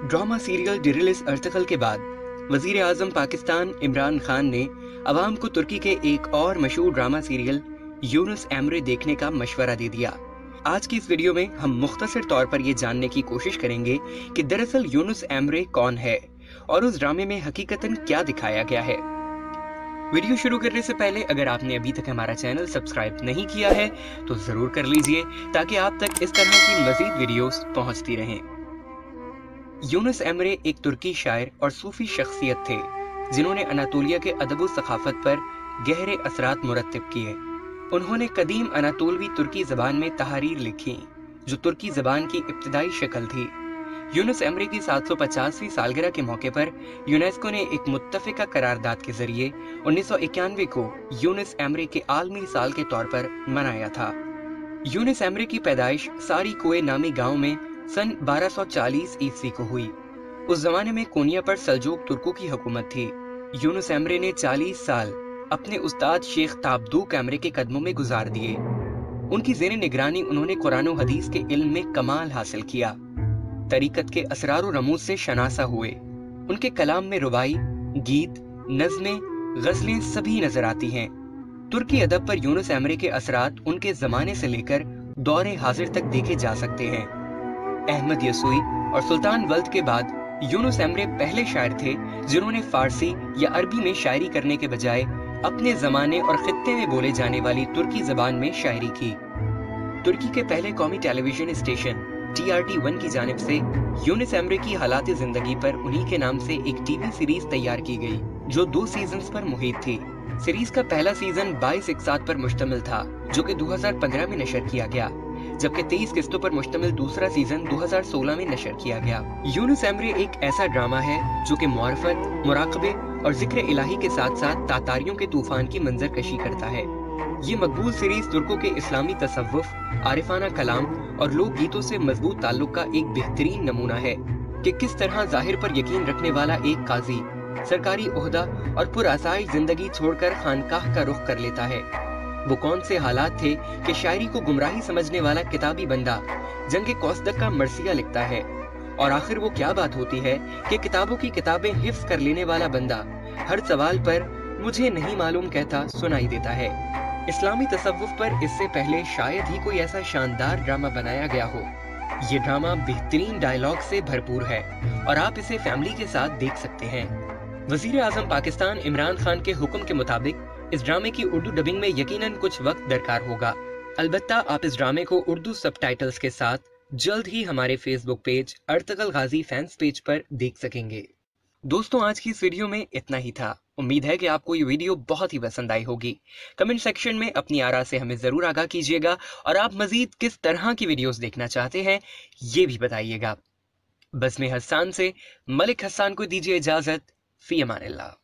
Drama serial डिरिलिस Ertugrul के बाद वजीर आजम पाकिस्तान इमरान खान ने अवाम को तुर्की के एक और मशहूर ड्रामा सीरियल यूनुस एमरे देखने का मशवरा दे दिया। आज की इस वीडियो में हम मुख्तसर तौर पर ये जानने की कोशिश करेंगे कि दरअसल यूनुस एमरे कौन है और उस ड्रामे में हकीकतन क्या दिखाया गया है। वीडियो शुरू करने से पहले अगर आपने अभी तक हमारा चैनल सब्सक्राइब नहीं किया है तो जरूर कर लीजिए ताकि आप तक इस तरह की मजीद वीडियोस पहुंचती रहें। यूनुस एमरे एक तुर्की शायर और सूफी शख्सियत थे जिन्होंने अनातोलिया के अदब व सखाफत पर गहरे असरात मुरत्तिब किए। उन्होंने कदीम अनातोलवी तुर्की जबान में तहारीर लिखी जो तुर्की जबान की इब्तिदाई शक्ल थी। यूनुस एमरे की 750वीं सालगिरह के मौके पर यूनेस्को ने एक मुत्तफिका करारदाद के जरिए 1991 को यूनुस एमरे के आलमी साल के तौर पर मनाया था। यूनुस एमरे की पैदाइश सारी कोए नामी गांव में सन 1240 ईस्वी को हुई। उस जमाने में कोनिया पर सल्जूक तुर्कों की हुकूमत थी। यूनुस एमरे ने 40 साल अपने उस्ताद शेख ताबदूक एमरे के कदमों में गुजार दिए। उनकी ज़ेर निगरानी उन्होंने कुरान व हदीस के इल्म में कमाल हासिल किया, तरीकत के असरार व रमूज से शनासा हुए। उनके कलाम में रुबाई, गीत, नज़में, गज़लें सभी नजर आती हैं। तुर्की अदब पर यूनुस एमरे के असरात उनके जमाने से लेकर दौरे हाजिर तक देखे जा सकते हैं। अहमद यसुई और सुल्तान वल्द के बाद यूनुस एमरे पहले शायर थे जिन्होंने फारसी या अरबी में शायरी करने के बजाय अपने जमाने और खित्ते में बोले जाने वाली तुर्की जबान में शायरी की। तुर्की के पहले कौमी टेलीविजन स्टेशन TRT1 की जानिब से यूनुस एमरे की हालात जिंदगी पर उन्हीं के नाम से एक टीवी सीरीज तैयार की गई जो 2 सीजन्स पर मुहित थी। सीरीज का पहला सीजन 22 इक़्सात पर मुश्तमिल था जो कि 2015 में नशर किया गया, जबकि 23 किस्तों पर मुश्तमिल दूसरा सीजन 2016 में नशर किया गया। यूनुस एमरे एक ऐसा ड्रामा है जो कि मुआरफत, मुराकबे और जिक्र इलाही के साथ साथ तातारियों के तूफान की मंजरकशी करता है। ये मकबूल सीरीज तुर्कों के इस्लामी तसव्वुफ, आरिफाना कलाम और लोक गीतों से मजबूत ताल्लुक का एक बेहतरीन नमूना है कि किस तरह जाहिर पर यकीन रखने वाला एक काजी सरकारी ओहदा और पुरआसाइश जिंदगी छोड़कर खानकाह का रुख कर लेता है। वो कौन से हालात थे कि शायरी को गुमराही समझने वाला किताबी बंदा जंगे कौसदक का मरसिया लिखता है, और आखिर वो क्या बात होती है कि किताबों की किताबें हिफ्ज कर लेने वाला बंदा हर सवाल पर मुझे नहीं मालूम कहता सुनाई देता है। इस्लामी तसव्वुफ पर इससे पहले शायद ही कोई ऐसा शानदार ड्रामा बनाया गया हो। ये ड्रामा बेहतरीन डायलॉग से भरपूर है और आप इसे फैमिली के साथ देख सकते हैं। वजीर आजम पाकिस्तान इमरान खान के हुक्म के मुताबिक इस ड्रामे की उर्दू डबिंग में यकीनन कुछ वक्त दरकार होगा। अलबत्ता आप इस ड्रामे को उर्दू सबटाइटल्स के साथ जल्द ही हमारे फेसबुक पेज अर्तगल गाजी फैंस पेज पर देख सकेंगे। दोस्तों, आज की इस वीडियो में इतना ही था। उम्मीद है कि आपको ये वीडियो बहुत ही पसंद आई होगी। कमेंट सेक्शन में अपनी आरा से हमें जरूर आगाह कीजिएगा और आप मजीद किस तरह की वीडियोस देखना चाहते हैं ये भी बताइएगा। बज़्म हस्सान से मलिक हस्सान को दीजिए इजाजत। फी अमानिल्लाह।